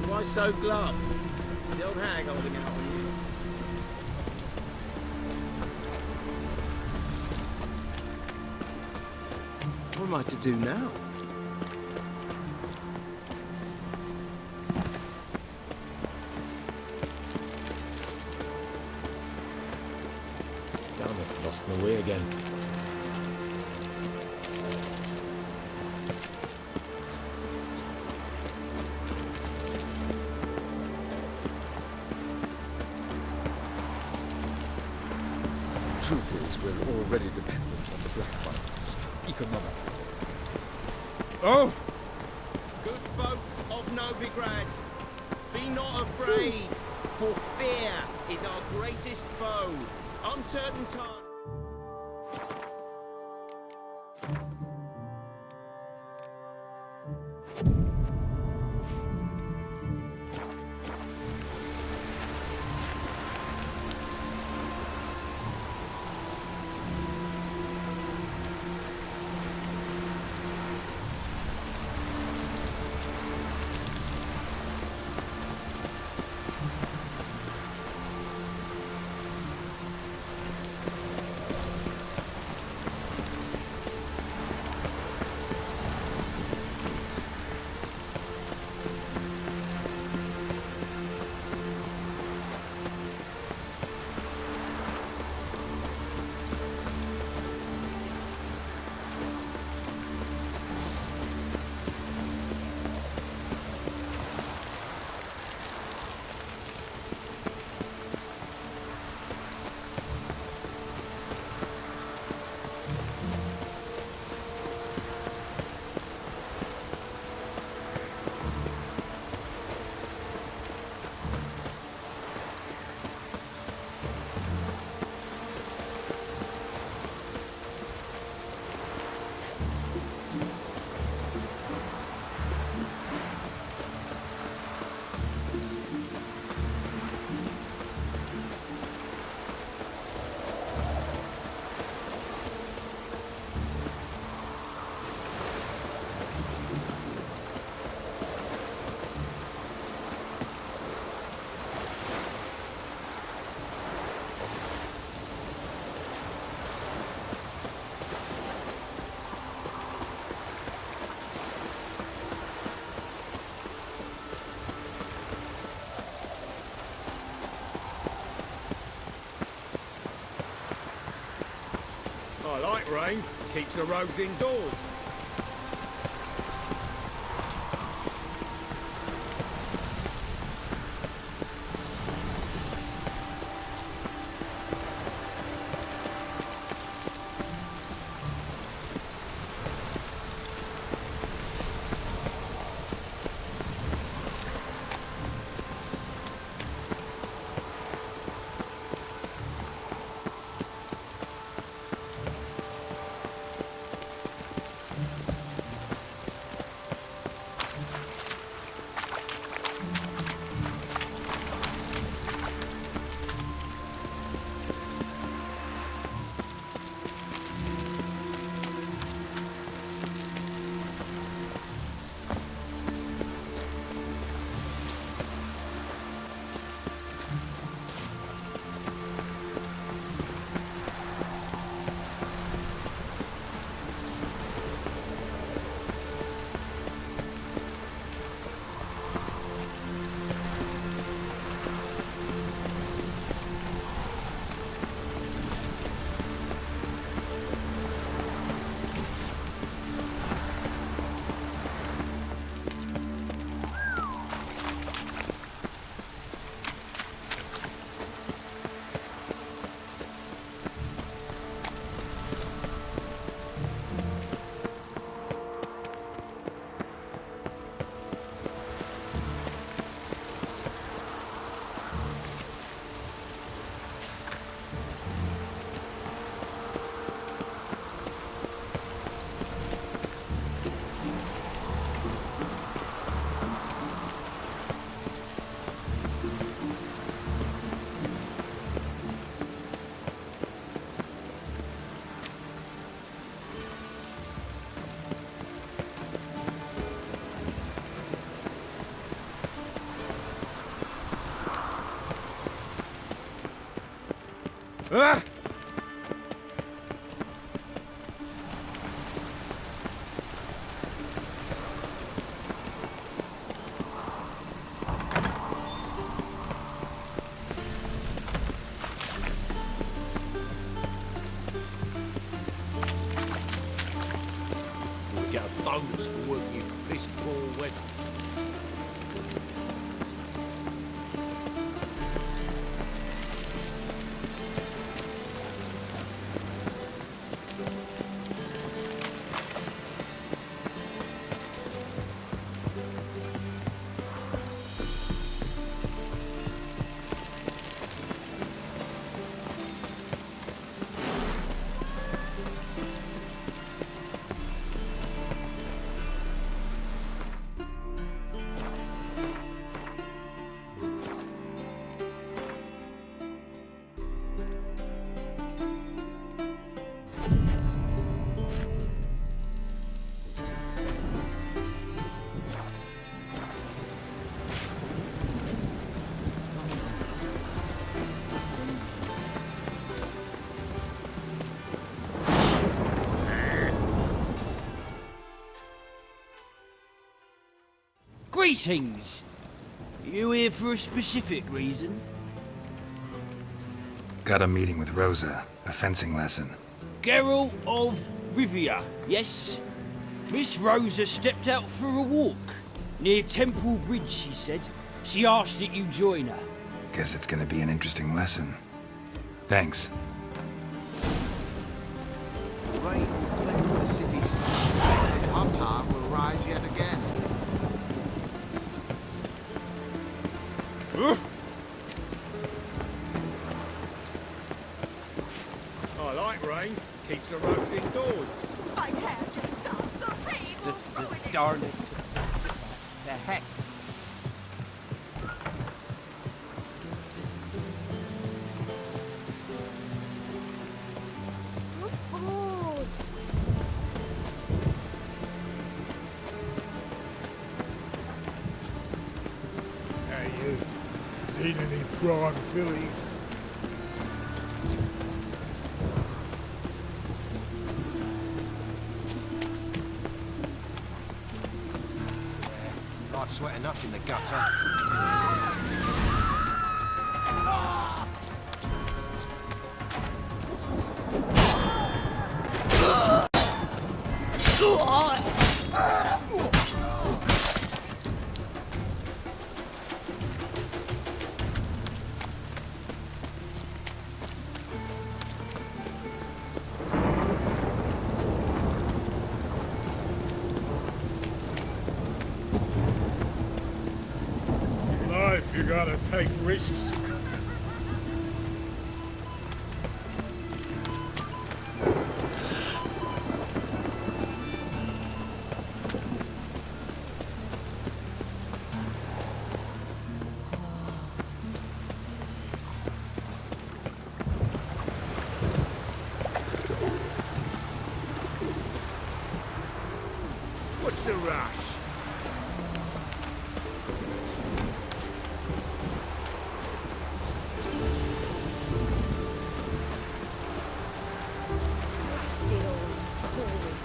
Why so glum? The old hag holding out on you. What am I to do now? Damn it, lost my way again. Truth is, we're already dependent on the black violence, economically. Oh! Good folk of Novigrad, be not afraid, for fear is our greatest foe. Uncertain time. I like rain. Keeps the rogues indoors. Ah! We get a bonus for working in piss poor weather. Greetings! You here for a specific reason? Got a meeting with Rosa, a fencing lesson. Geralt of Rivia, yes? Miss Rosa stepped out for a walk. Near Temple Bridge, she said. She asked that you join her. Guess it's gonna be an interesting lesson. Thanks. Rain cleanse the city's streets, and Ordeal will rise yet again. I like rain. Keeps the roads indoors. My hair just does. The rain will ruin it. Darn it. The heck? I'm bored. Hey, you. Seen any prime filly? Life's wet enough in the gutter. In life, you gotta take risks. What's the rush? Still boring.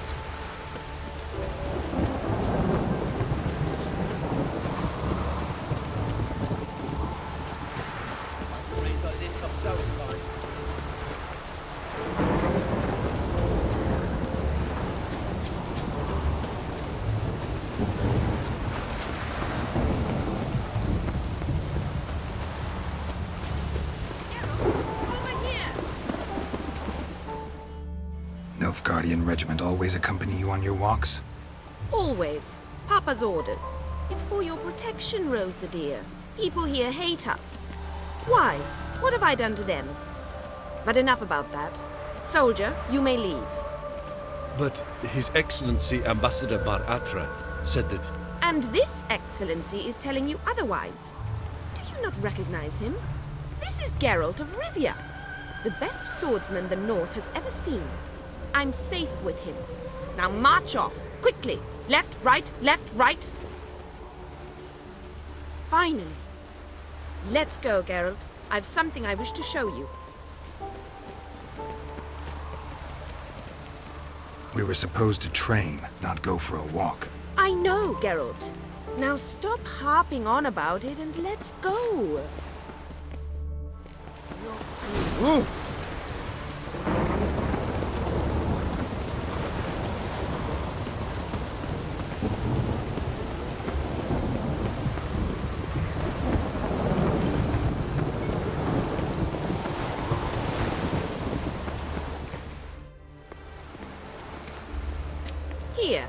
Rains like this come so time. Over here. Nilfgaardian regiment always accompany you on your walks? Always. Papa's orders. It's for your protection, Rosa dear. People here hate us. Why? What have I done to them? But enough about that. Soldier, you may leave. But His Excellency Ambassador Var Atra said that... And this excellency is telling you otherwise. Do you not recognize him? This is Geralt of Rivia, the best swordsman the North has ever seen. I'm safe with him. Now march off, quickly. Left, right. Finally. Let's go, Geralt. I've something I wish to show you. We were supposed to train, not go for a walk. I know, Geralt. Now stop harping on about it and let's go. Here.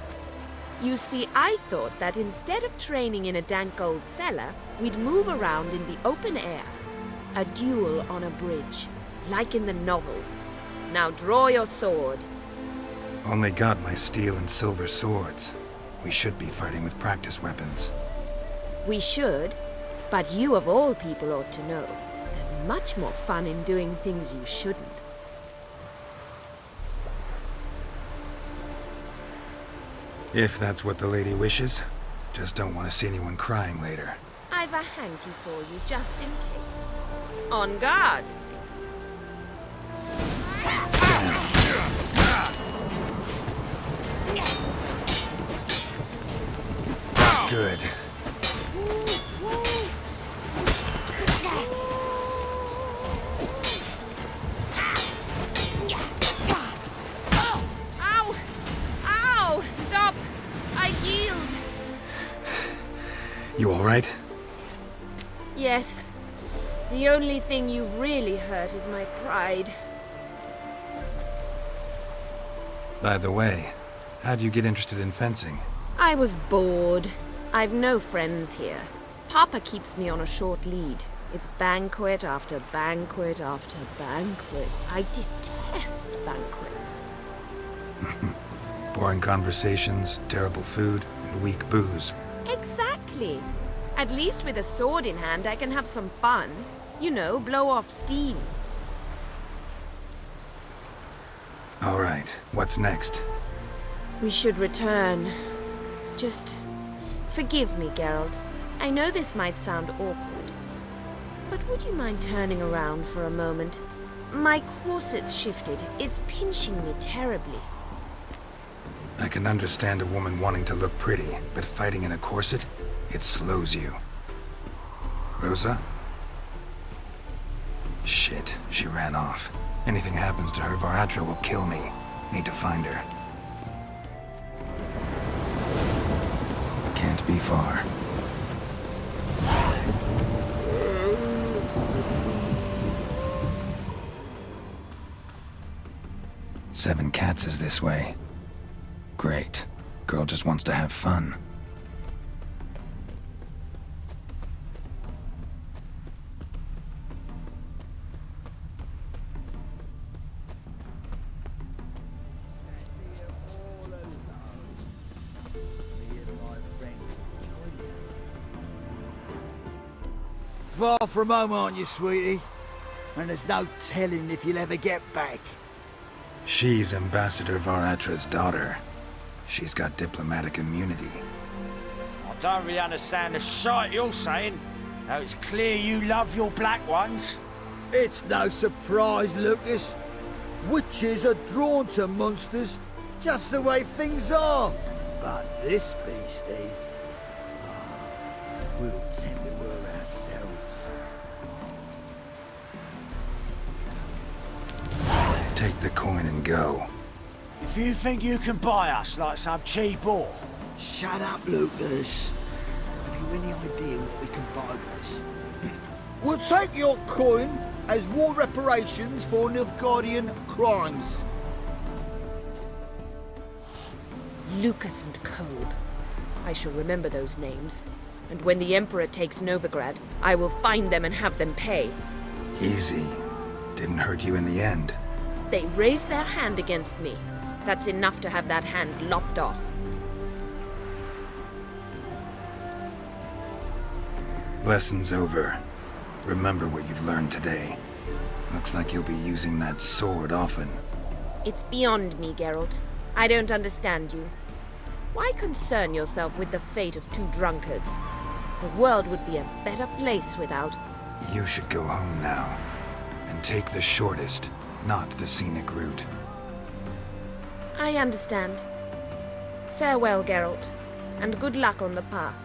You see, I thought that instead of training in a dank old cellar, we'd move around in the open air. A duel on a bridge, like in the novels. Now draw your sword. Only got my steel and silver swords. We should be fighting with practice weapons. We should, but you of all people ought to know. There's much more fun in doing things you shouldn't. If that's what the lady wishes. Just don't want to see anyone crying later. I've a hanky for you, just in case. On guard! Good. Ow! Ow! Stop! I yield! You all right? Yes. The only thing you've really hurt is my pride. By the way, how'd you get interested in fencing? I was bored. I've no friends here. Papa keeps me on a short lead. It's banquet after banquet after banquet. I detest banquets. Boring conversations, terrible food, and weak booze. Exactly. At least with a sword in hand, I can have some fun. You know, blow off steam. All right, what's next? We should return. Just forgive me, Geralt. I know this might sound awkward, but would you mind turning around for a moment? My corset's shifted. It's pinching me terribly. I can understand a woman wanting to look pretty, but fighting in a corset, it slows you. Rosa? Shit, she ran off. Anything happens to her, Varatra will kill me. Need to find her. Can't be far. Seven Cats is this way. Great. Girl just wants to have fun. Far from home, aren't you, sweetie? And there's no telling if you'll ever get back. She's Ambassador Varatra's daughter. She's got diplomatic immunity. I don't really understand the shite you're saying. Now it's clear you love your black ones. It's no surprise, Lucas. Witches are drawn to monsters, just the way things are. But this beastie, we'll tend to her ourselves. Take the coin and go. If you think you can buy us like some cheap whore. Shut up, Lucas. Have you any idea what we can buy with this? We'll take your coin as war reparations for Nilfgaardian crimes. Lucas and Kobe. I shall remember those names. And when the Emperor takes Novigrad, I will find them and have them pay. Easy. Didn't hurt you in the end. They raised their hand against me. That's enough to have that hand lopped off. Lesson's over. Remember what you've learned today. Looks like you'll be using that sword often. It's beyond me, Geralt. I don't understand you. Why concern yourself with the fate of two drunkards? The world would be a better place without... You should go home now. And take the shortest, not the scenic route. I understand. Farewell, Geralt, and good luck on the path.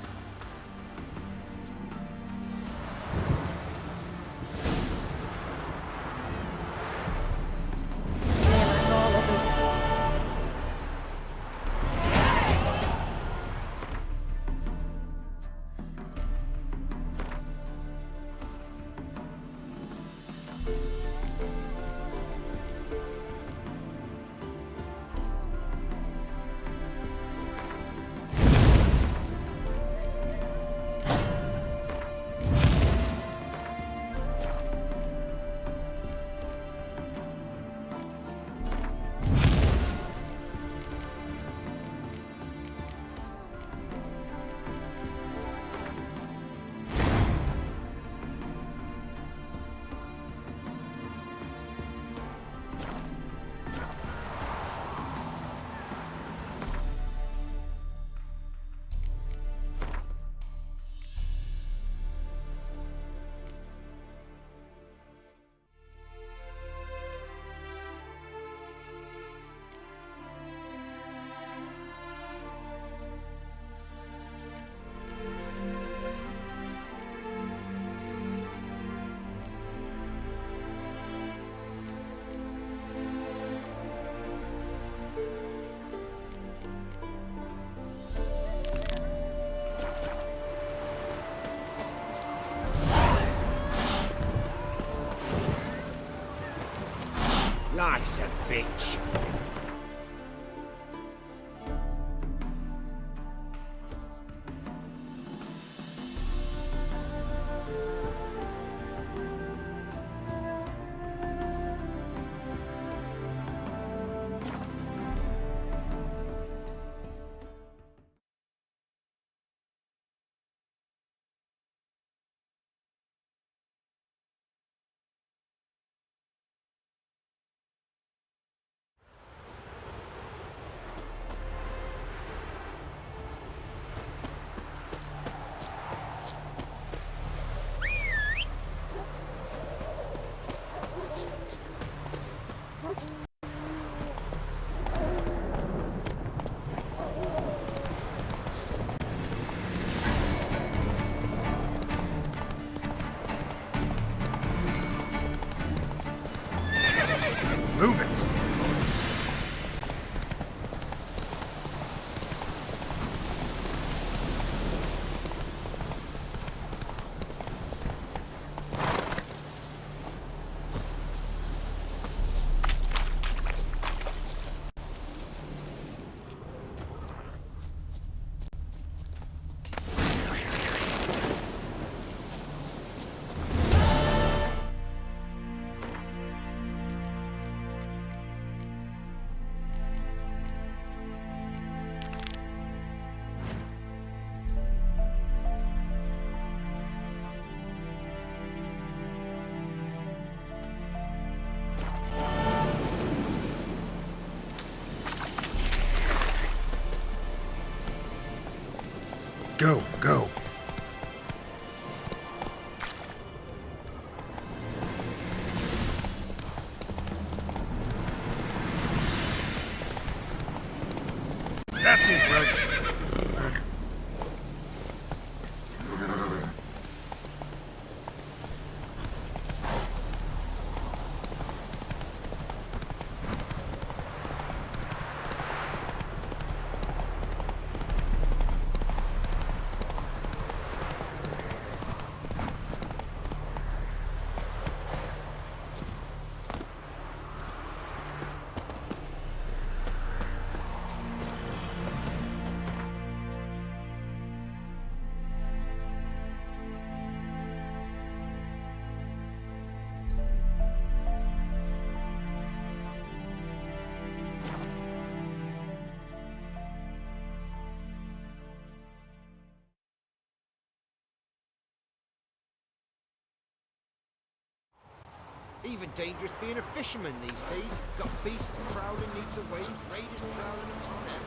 Life's a bitch. Move it! Go, go. That's it, Roach. Even dangerous being a fisherman these days. Got beasts prowling neath the waves, raiders prowling upon them.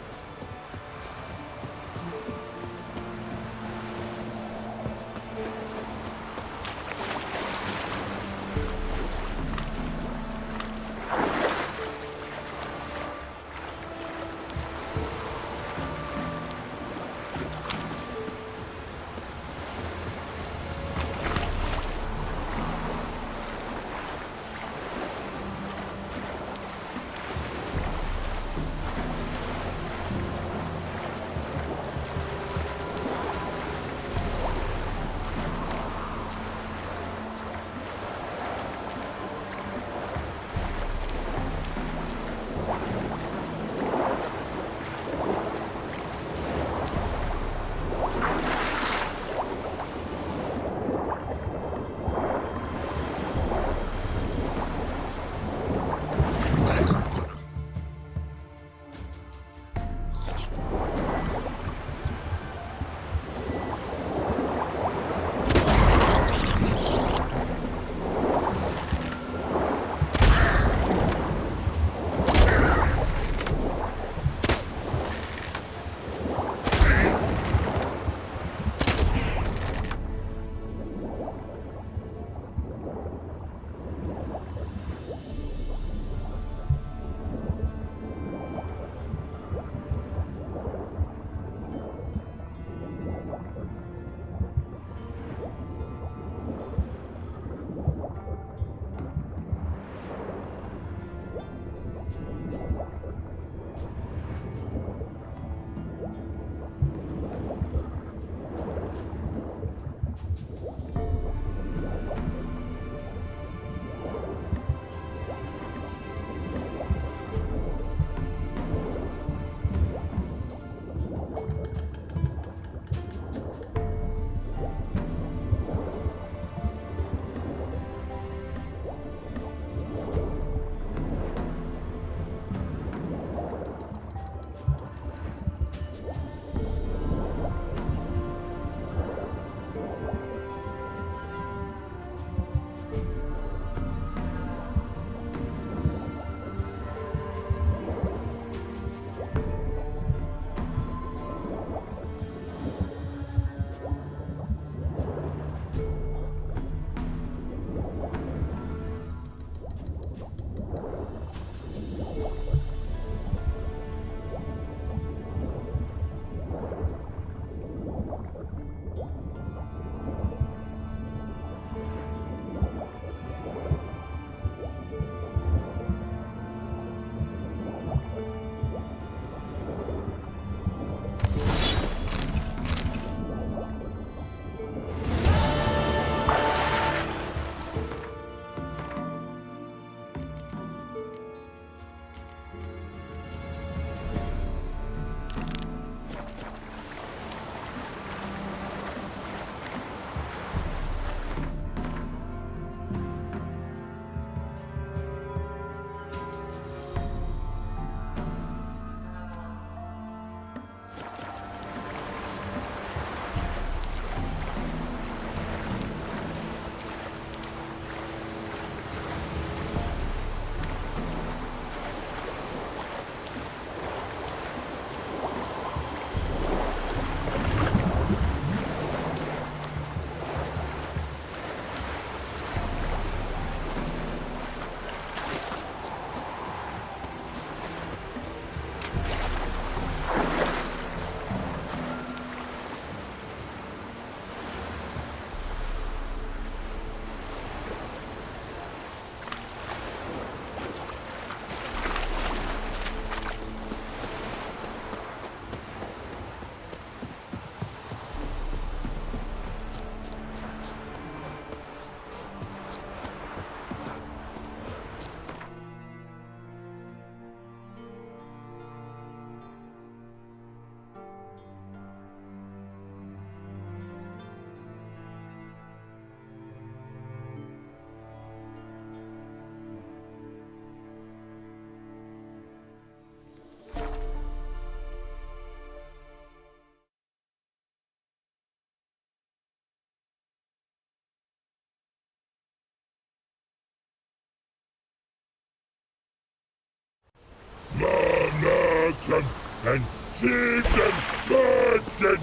and see them burden.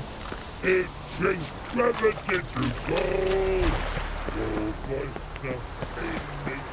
It's extravagant to gold. Oh, but now in this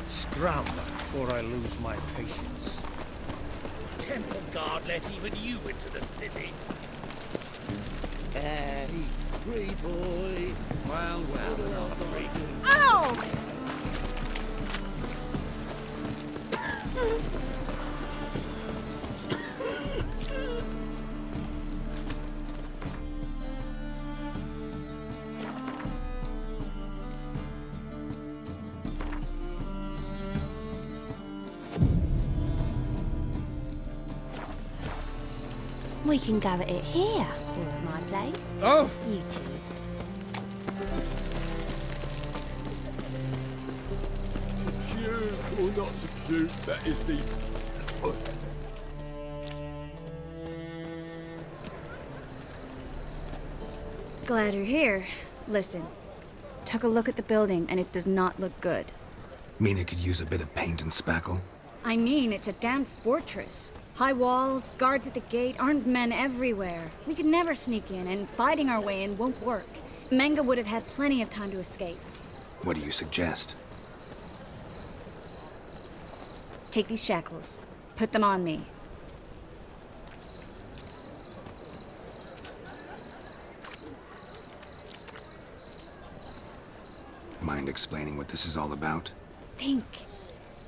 Scram before I lose my patience. Temple guard let even you into the city. Hey, free boy. Well, not free. Ow! We can go at it here, or at my place. Oh! You choose. Puke or not to puke, that is the... Glad you're here. Listen, took a look at the building and it does not look good. Mean it could use a bit of paint and spackle? I mean, it's a damn fortress. High walls, guards at the gate, armed men everywhere. We could never sneak in, and fighting our way in won't work. Menga would have had plenty of time to escape. What do you suggest? take these shackles. Put them on me. Mind explaining what this is all about? Think.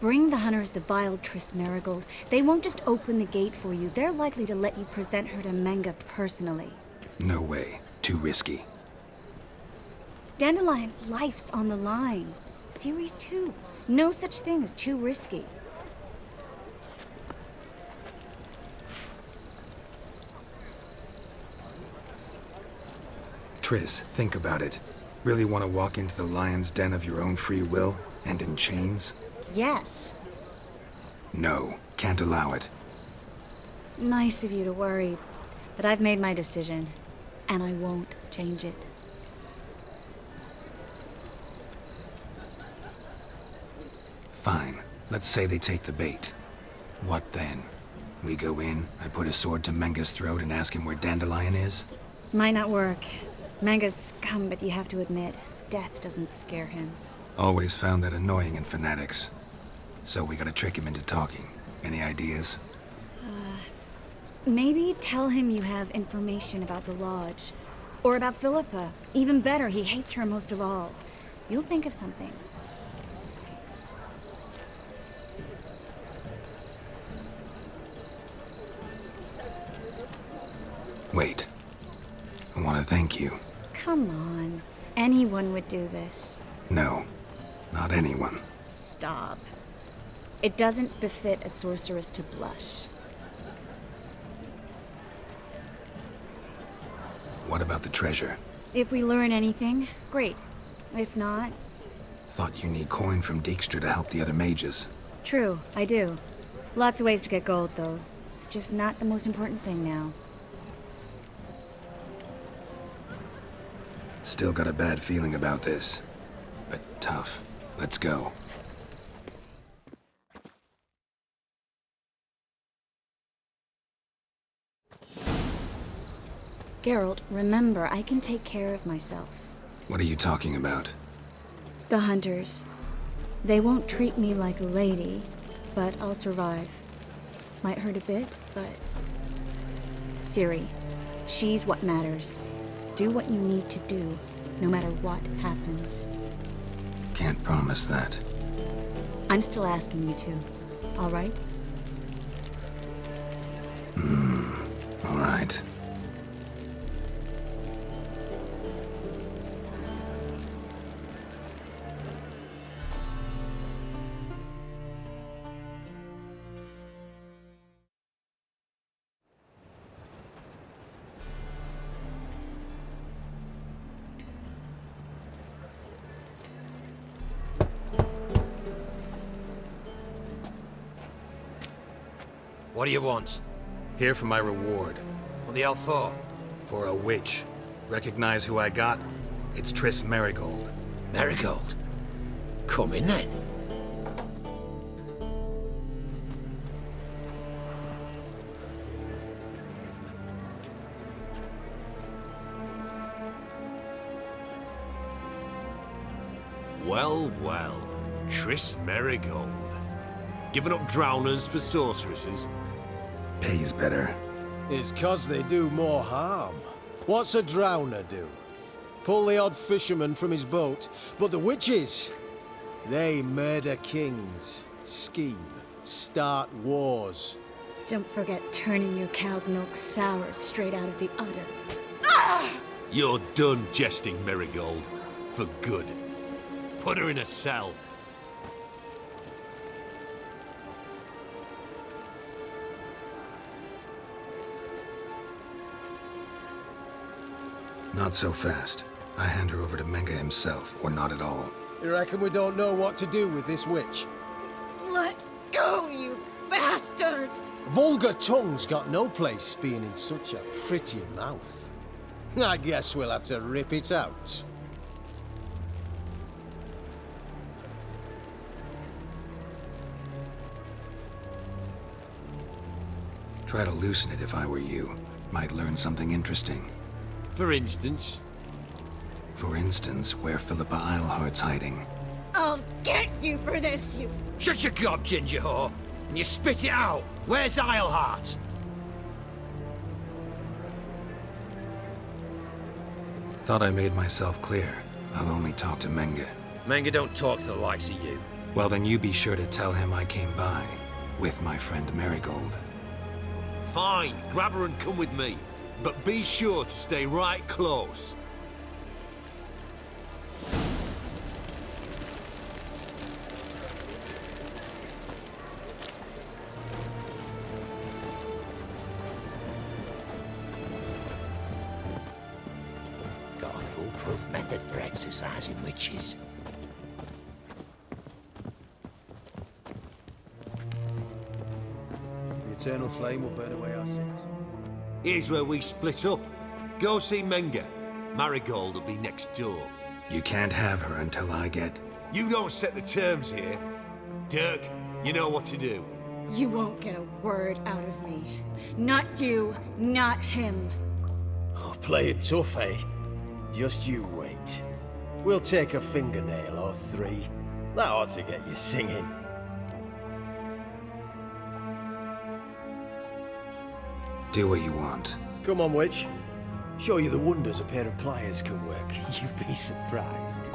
Bring the hunters the vile Triss Marigold. They won't just open the gate for you. They're likely to let you present her to Menga personally. No way. Too risky. Dandelion's life's on the line. Series 2. No such thing as too risky. Triss, think about it. Really want to walk into the lion's den of your own free will, and in chains? Yes. No, can't allow it. Nice of you to worry, but I've made my decision, and I won't change it. Fine. Let's say they take the bait. What then? We go in, I put a sword to Menga's throat and ask him where Dandelion is? Might not work. Manga's scum, but you have to admit, death doesn't scare him. Always found that annoying in fanatics. So we gotta trick him into talking. Any ideas? Maybe tell him you have information about the Lodge. Or about Philippa. Even better, he hates her most of all. You'll think of something. Wait. I want to thank you. Come on. Anyone would do this. No, not anyone. Stop. It doesn't befit a sorceress to blush. What about the treasure? If we learn anything, great. If not... Thought you need coin from Dijkstra to help the other mages. True, I do. Lots of ways to get gold, though. It's just not the most important thing now. Still got a bad feeling about this. But tough. Let's go. Geralt, remember, I can take care of myself. What are you talking about? The hunters. They won't treat me like a lady, but I'll survive. Might hurt a bit, but... Ciri, she's what matters. Do what you need to do, no matter what happens. Can't promise that. I'm still asking you to, all right? All right. What do you want? Here for my reward. What the hell for? For a witch. Recognize who I got? It's Triss Marigold. Marigold? Come in then. Well, well. Triss Marigold. Giving up drowners for sorceresses? Pays better. It's 'cause they do more harm. What's a drowner do? Pull the odd fisherman from his boat. But the witches, they murder kings, scheme, start wars. Don't forget turning your cow's milk sour straight out of the udder. You're done jesting, Marigold. For good. Put her in a cell. Not so fast. I hand her over to Menga himself, or not at all. You reckon we don't know what to do with this witch? Let go, you bastard! Vulgar tongue's got no place being in such a pretty mouth. I guess we'll have to rip it out. Try to loosen it if I were you. Might learn something interesting. For instance? For instance, where Philippa Eilhart's hiding. I'll get you for this, you... Shut your gob, ginger whore! and you spit it out. Where's Isleheart? Thought I made myself clear. I'll only talk to Menge. Menge don't talk to the likes of you. Well, then you be sure to tell him I came by with my friend Marigold. Fine, grab her and come with me. But be sure to stay right close. Got a foolproof method for exercising witches. The eternal flame will burn away our sins. Here's where we split up. Go see Menge. Marigold will be next door. You can't have her until I get... You don't set the terms here. Dirk, you know what to do. You won't get a word out of me. Not you, not him. Oh, play it tough, eh? Just you wait. We'll take a fingernail or three. That ought to get you singing. Do what you want. Come on, witch. Show you the wonders a pair of pliers can work. You'd be surprised.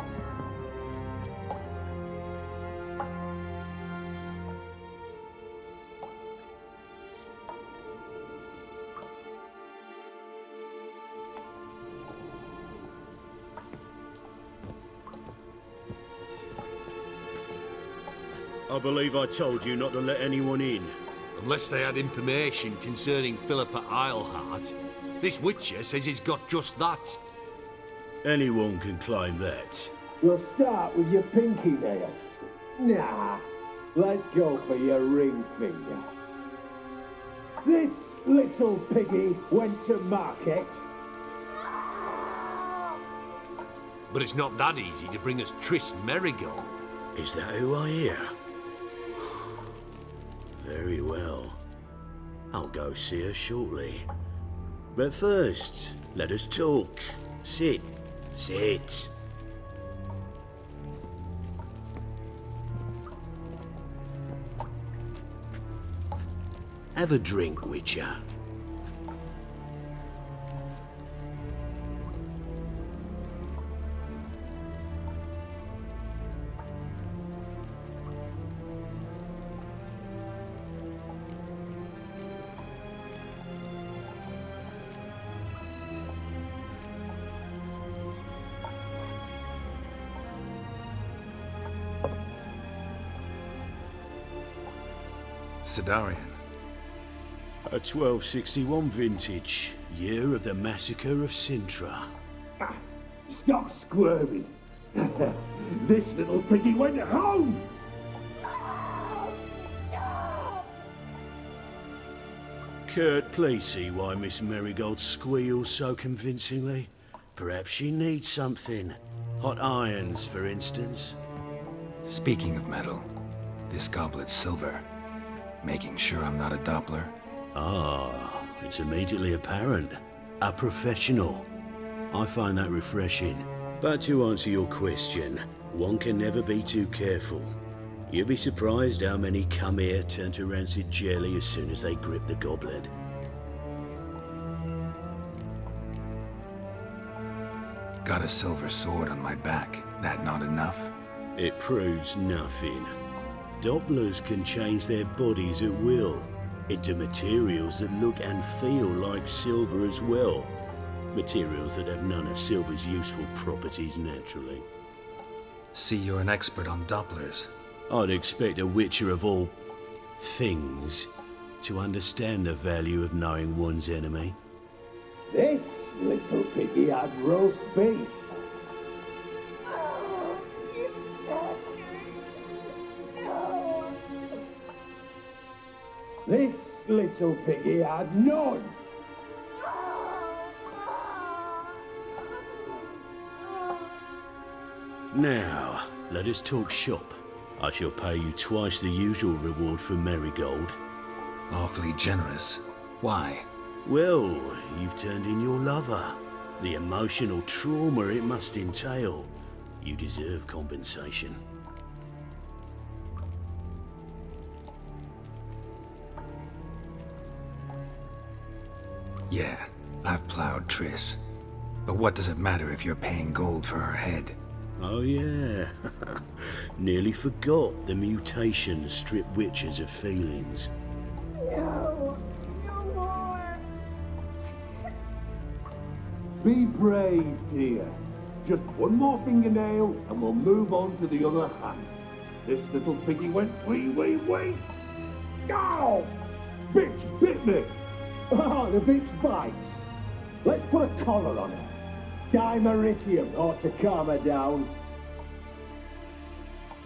I believe I told you not to let anyone in. Unless they had information concerning Philippa Isleheart. This witcher says he's got just that. Anyone can claim that. You'll start with your pinky nail. Nah, let's go for your ring finger. This little piggy went to market. But it's not that easy to bring us Triss Marigold. Is that who I hear? Very well. I'll go see her shortly. But first, let us talk. Sit. Sit. Have a drink, Witcher. Sidarian. A 1261 vintage, year of the massacre of Sintra. Stop squirming. This little piggy went home. Kurt, please see why Miss Marigold squeals so convincingly. Perhaps she needs something. Hot irons, for instance. Speaking of metal, this goblet's silver. Making sure I'm not a Doppler. Ah, it's immediately apparent. A professional. I find that refreshing. But to answer your question, one can never be too careful. You'll be surprised how many come here turn to rancid jelly as soon as they grip the goblet. Got a silver sword on my back. That not enough? It proves nothing. Dopplers can change their bodies at will into materials that look and feel like silver as well. Materials that have none of silver's useful properties naturally. See, you're an expert on Dopplers. I'd expect a witcher of all things to understand the value of knowing one's enemy. This little piggy had roast beef. This little piggy had none. Now, let us talk shop. I shall pay you twice the usual reward for Marigold. Awfully generous. Why? Well, you've turned in your lover. The emotional trauma it must entail. You deserve compensation. Yeah, I've plowed Triss. But what does it matter if you're paying gold for her head? Oh yeah. Nearly forgot the mutations strip witches of feelings. No, no more. Be brave, dear. Just one more fingernail and we'll move on to the other hand. This little piggy went wee wee wee. Ow! Bitch bit me. Oh, the bitch bites. Let's put a collar on her. Dimeritium ought to calm her down.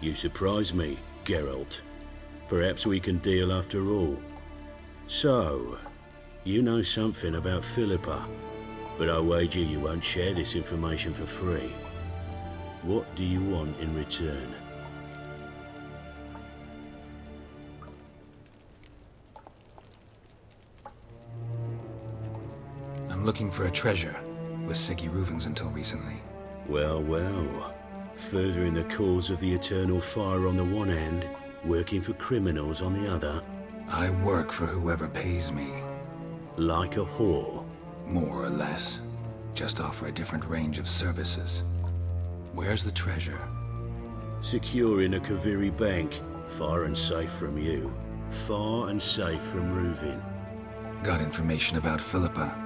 You surprise me, Geralt. Perhaps we can deal after all. So, you know something about Philippa, but I wager you won't share this information for free. What do you want in return? I'm looking for a treasure. Was Siggy Reuven's until recently. Well, well. Furthering the cause of the eternal fire on the one hand, working for criminals on the other. I work for whoever pays me. Like a whore? More or less. Just offer a different range of services. Where's the treasure? Secure in a Kaviri bank, far and safe from you. Far and safe from Reuven. Got information about Philippa.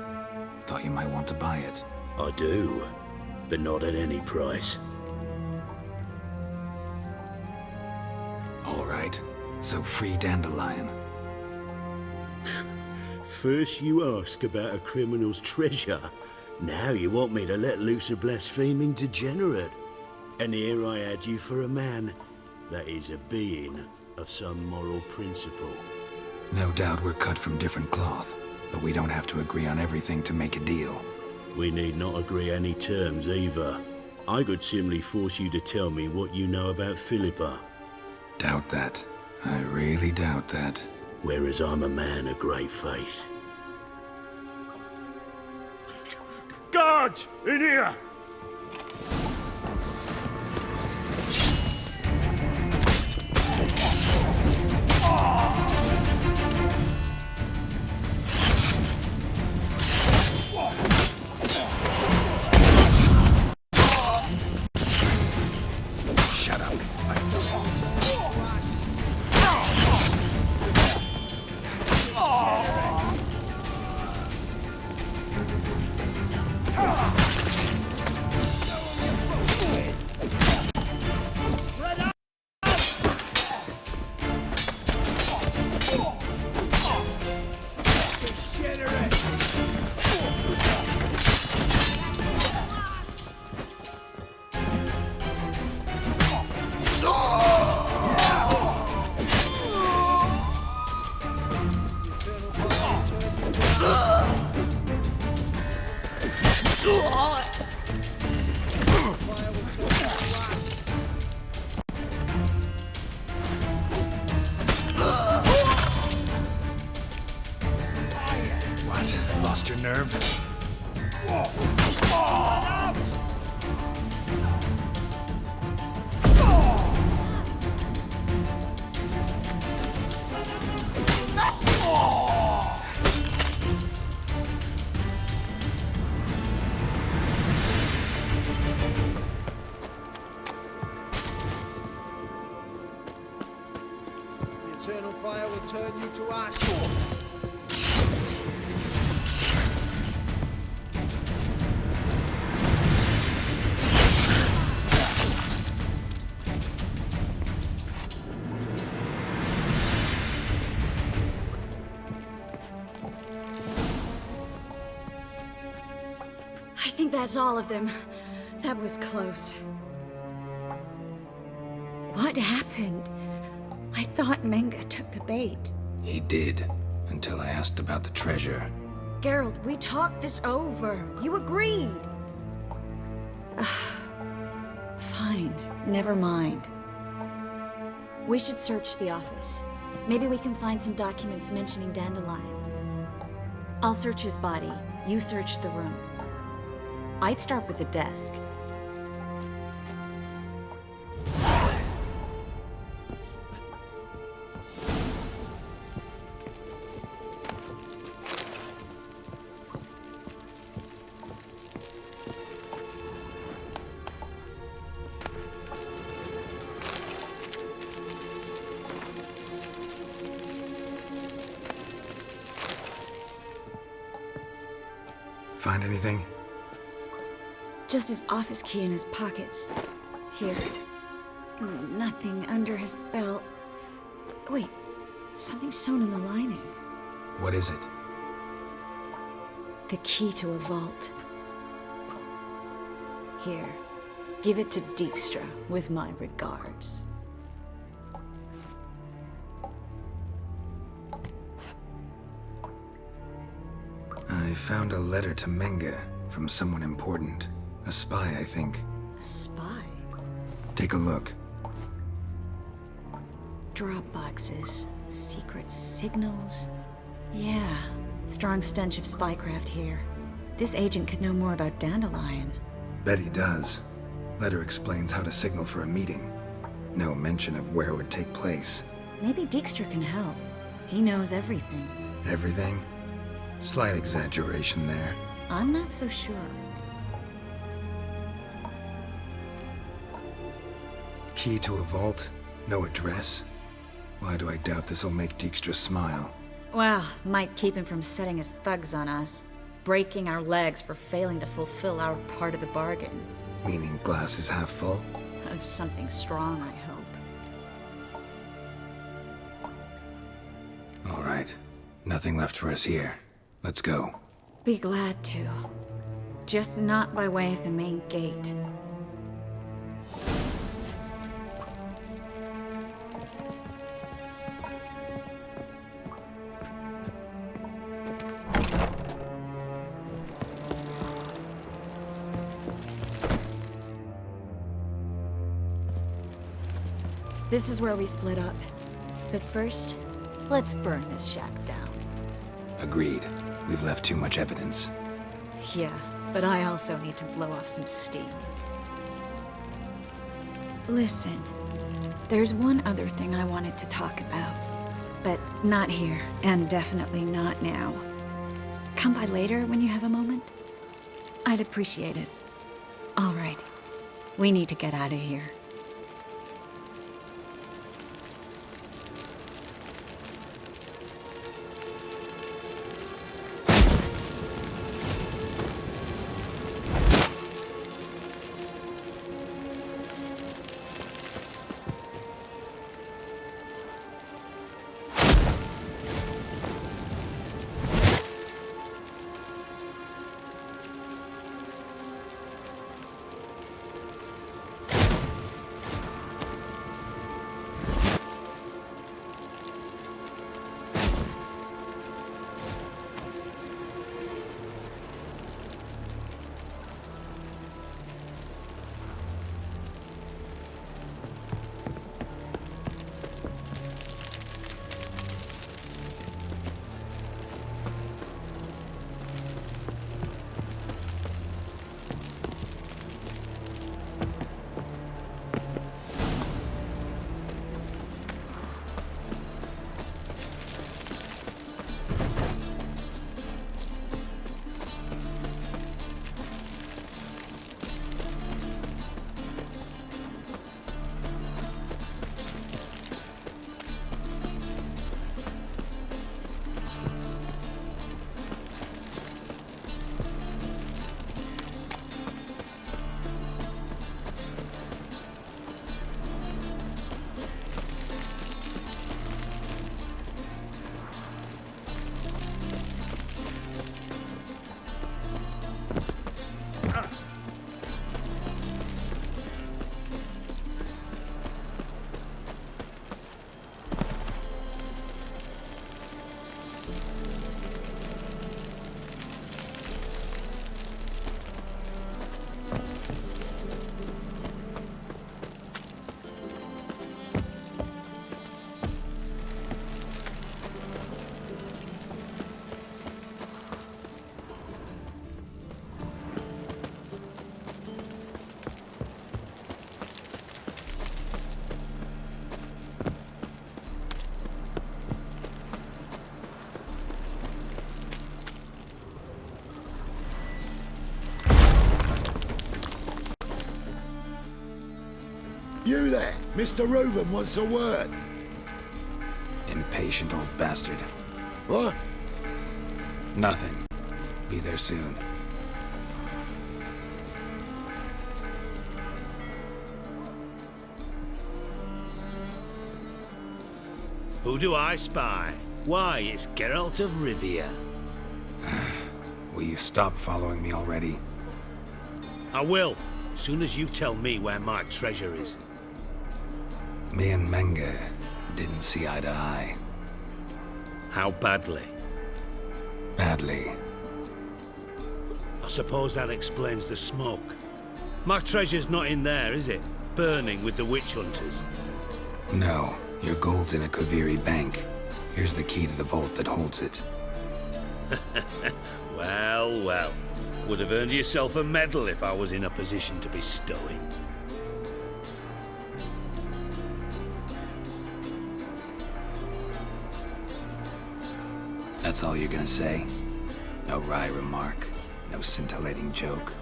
Thought you might want to buy it. I do, but not at any price. All right, so free Dandelion. First you ask about a criminal's treasure. Now you want me to let loose a blaspheming degenerate. And here I had you for a man. That is a being of some moral principle. No doubt we're cut from different cloth, but we don't have to agree on everything to make a deal. We need not agree any terms either. I could simply force you to tell me what you know about Philippa. Doubt that. I really doubt that. Whereas I'm a man of great faith. Guards! In here! Shut up and fight. Lost your nerve? The eternal fire will turn you to ash. I think that's all of them. That was close. What happened? I thought Menga took the bait. He did, until I asked about the treasure. Geralt, we talked this over. You agreed. Fine, never mind. We should search the office. Maybe we can find some documents mentioning Dandelion. I'll search his body. You search the room. I'd start with the desk. find anything? Just his office key in his pockets. Here. Nothing under his belt. Wait, something sewn in the lining. What is it? The key to a vault. Here, give it to Dijkstra with my regards. I found a letter to Menge from someone important. A spy, I think. A spy? Take a look. Drop boxes, secret signals. Yeah, strong stench of spycraft here. This agent could know more about Dandelion. Bet he does. Letter explains how to signal for a meeting. No mention of where it would take place. Maybe Dijkstra can help. He knows everything. Everything? Slight exaggeration there. I'm not so sure. Key to a vault? No address? Why do I doubt this'll make Dijkstra smile? Well, might keep him from setting his thugs on us. Breaking our legs for failing to fulfill our part of the bargain. Meaning glass is half full? Of something strong, I hope. All right. Nothing left for us here. Let's go. Be glad to. Just not by way of the main gate. This is where we split up. But first, let's burn this shack down. Agreed. We've left too much evidence. Yeah, but I also need to blow off some steam. Listen, there's one other thing I wanted to talk about. But not here, and definitely not now. Come by later when you have a moment? I'd appreciate it. All right. We need to get out of here. You there, Mr. Reuven wants a word. Impatient old bastard. What? Nothing. Be there soon. Who do I spy? Why, it's Geralt of Rivia. Will you stop following me already? I will, soon as you tell me where my treasure is. Me and Menge didn't see eye to eye. How badly? Badly. I suppose that explains the smoke. My treasure's not in there, is it? Burning with the witch hunters. No, your gold's in a Kaviri bank. Here's the key to the vault that holds it. Well, well. Would have earned yourself a medal if I was in a position to bestow it. That's all you're gonna say? No wry remark, no scintillating joke.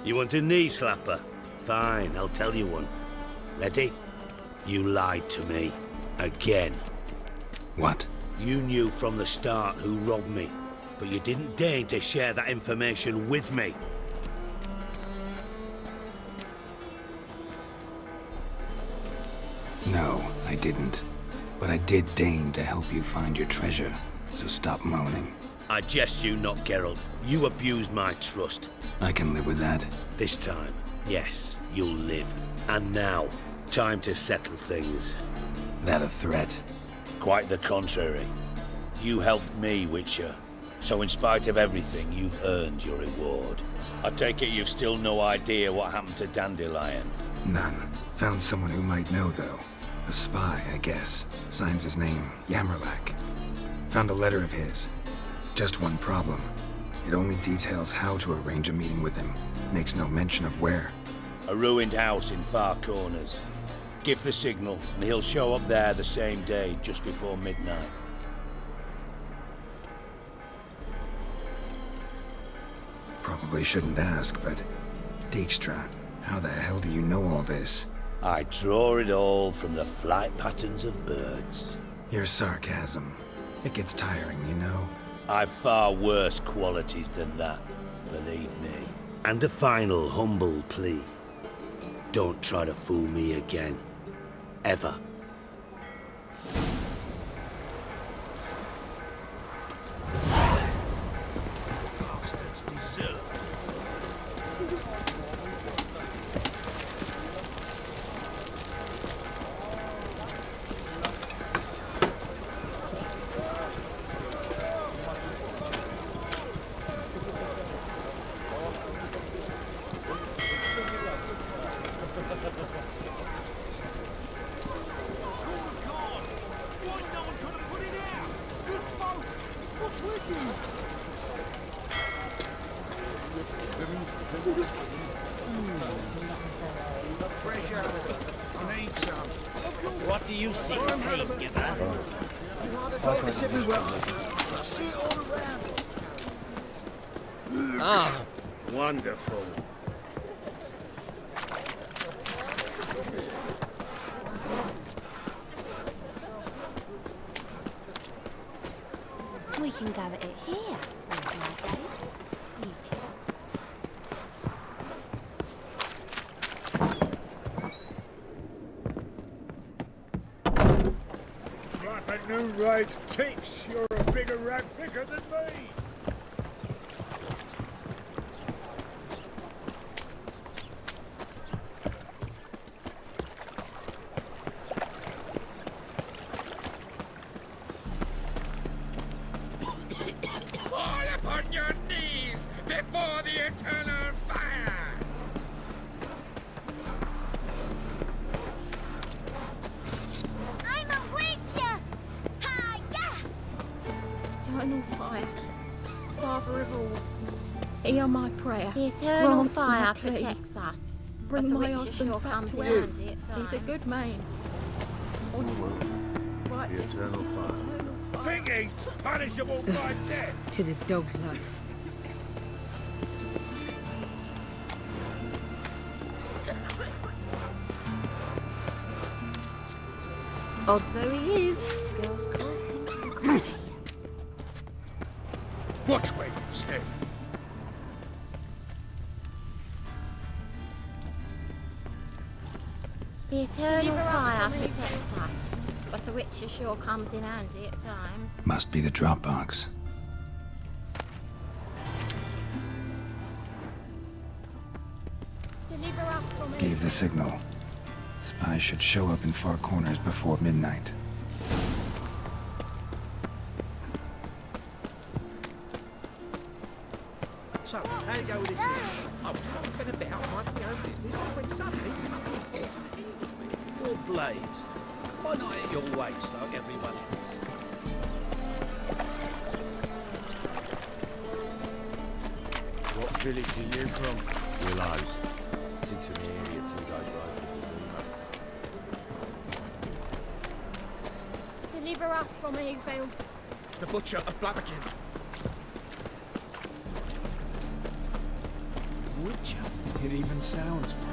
You want a knee slapper? Fine, I'll tell you one. Ready? You lied to me. Again. What? You knew from the start who robbed me, but you didn't deign to share that information with me. No, I didn't. But I did deign to help you find your treasure, so stop moaning. I jest you not, Geralt. You abused my trust. I can live with that. This time, yes, you'll live. And now, time to settle things. That a threat? Quite the contrary. You helped me, Witcher. So in spite of everything, you've earned your reward. I take it you've still no idea what happened to Dandelion? None. Found someone who might know, though. A spy, I guess. Signs his name, Yammerlak. Found a letter of his. Just one problem. It only details how to arrange a meeting with him. Makes no mention of where. A ruined house in Far Corners. Give the signal, and he'll show up there the same day, just before midnight. Probably shouldn't ask, but... Dijkstra, how the hell do you know all this? I draw it all from the flight patterns of birds. Your sarcasm. It gets tiring, you know? I've far worse qualities than that, believe me. And a final humble plea. Don't try to fool me again. Ever. Bastards deserve. What do you see, pain giver? It's everywhere. See it all around. Ah, Wonderful. We can go at it here. You choose. Like a new race teach, you're a bigger rat picker than me. Fall upon your knees before the eternal fire! I'm a witcher! Hi-ya! Eternal fire, Father of all, hear my prayer. The eternal Grant my fire plea. protects us. Bring But the my witcher husband sure back comes to in earth. handy at He's a times. good man. Honest. Right. The eternal fire. Eternal fire. Think he's punishable by death. Tis a dog's life. Odd though he is, Girls calls him to cry. Watch where you step. The eternal fire protects us, but the witcher sure comes in handy at times. Must be the Dropbox. Deliver us from Gave the signal. Spies should show up in far corners before midnight. So, how you go with this here? I was having a bit out minding my own business when suddenly you come in and your blades. Why not at your waist like everyone else? What village are you from? Willows. It's into the area 2 days road from Deliver us from evil. The Butcher of Blaviken. Witcher? It even sounds proud.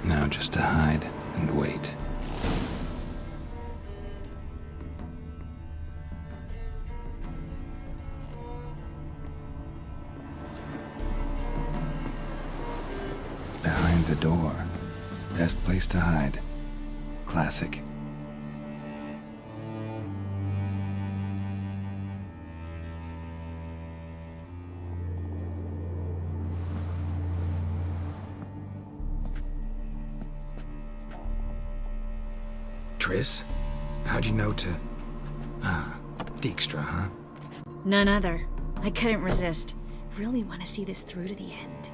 Now just to hide and wait. Behind the door. Best place to hide. Classic. Triss? How'd you know to... Dijkstra, huh? None other. I couldn't resist. Really want to see this through to the end.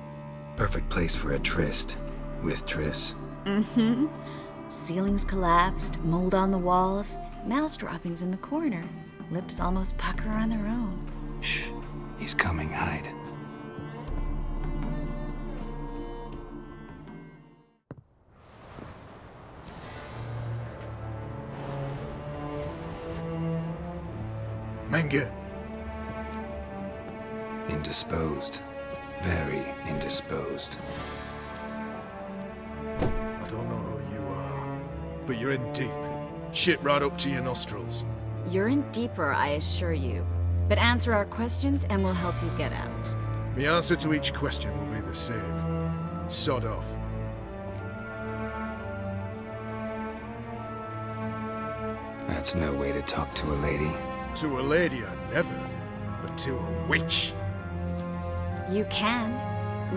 Perfect place for a tryst. With Triss. Mm-hmm. Ceilings collapsed, mold on the walls, mouse droppings in the corner. Lips almost pucker on their own. Shh. He's coming, hide. Menge. Indisposed. Very indisposed. I don't know who you are, but you're in deep. Shit right up to your nostrils. You're in deeper, I assure you. But answer our questions and we'll help you get out. The answer to each question will be the same. Sod off. That's no way to talk to a lady. To a lady, I never. But to a witch. You can.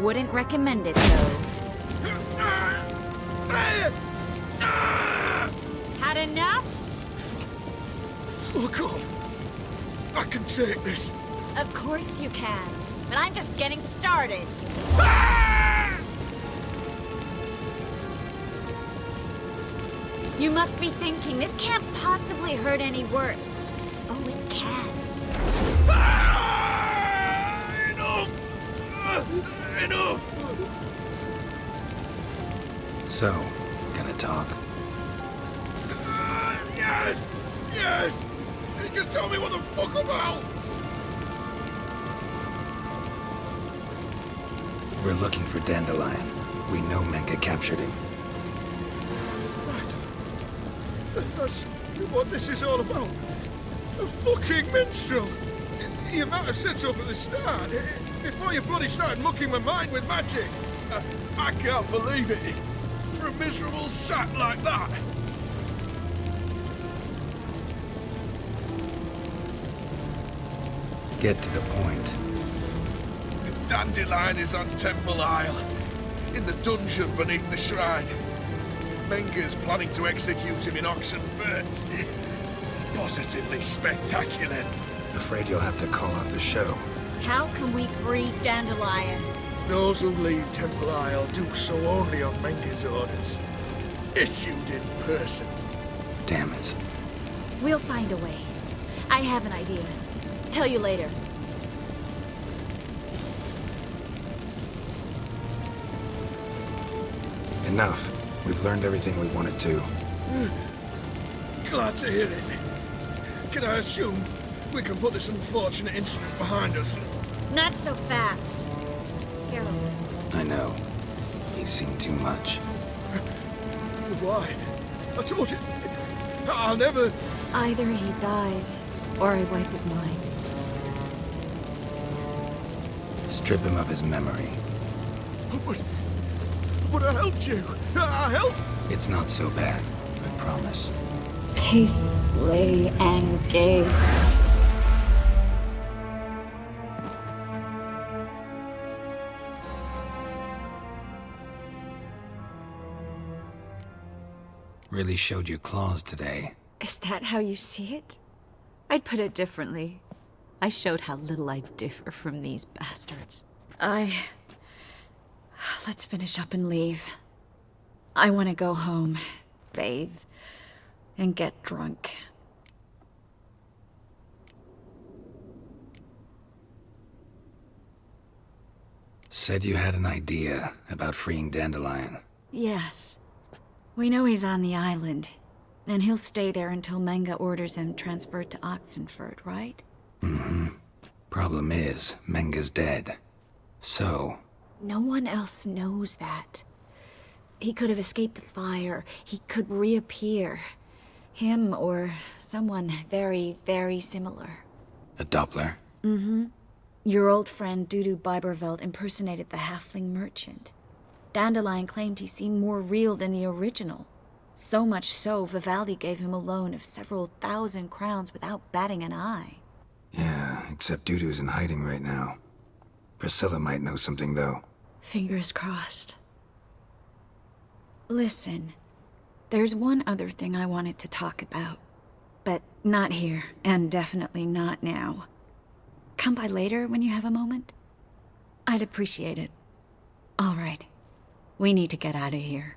Wouldn't recommend it, though. Had enough? Fuck off. I can take this. Of course you can. But I'm just getting started. You must be thinking, this can't possibly hurt any worse. Oh, it can. Enough! So, gonna talk? Yes! Yes! Just tell me what the fuck about! We're looking for Dandelion. We know Menka captured him. Right. That's what this is all about. A fucking minstrel! You might have said so from the start. Before you bloody started mucking my mind with magic. I can't believe it. For a miserable sap like that. Get to the point. Dandelion is on Temple Isle. In the dungeon beneath the shrine. Menger's planning to execute him in Oxenfurt. Positively spectacular. Afraid you'll have to call off the show. How can we free Dandelion? Those who leave Temple Isle do so only on Menger's orders. Issued in person. Damn it. We'll find a way. I have an idea. Tell you later. Enough. We've learned everything we wanted to. Glad to hear it. Can I assume we can put this unfortunate incident behind us? Not so fast. Geralt. I know. He's seen too much. Why? I told you. I'll never... Either he dies, or I wipe his mind. Strip him of his memory. But I helped you. I helped. It's not so bad, I promise. Peacefully and gay. Really showed your claws today. Is that how you see it? I'd put it differently. I showed how little I differ from these bastards. Let's finish up and leave. I want to go home, bathe, and get drunk. Said you had an idea about freeing Dandelion. Yes. We know he's on the island, and he'll stay there until Menge orders him transferred to Oxenfurt, right? Mm-hmm. Problem is, Menge's dead. So... No one else knows that. He could have escaped the fire. He could reappear. Him or someone very, very similar. A Doppler? Mm-hmm. Your old friend Dudu Biberveld impersonated the halfling merchant. Dandelion claimed he seemed more real than the original. So much so, Vivaldi gave him a loan of several thousand crowns without batting an eye. Yeah, except Dudu's in hiding right now. Priscilla might know something, though. Fingers crossed. Listen, there's one other thing I wanted to talk about. But not here, and definitely not now. Come by later when you have a moment? I'd appreciate it. All right. We need to get out of here.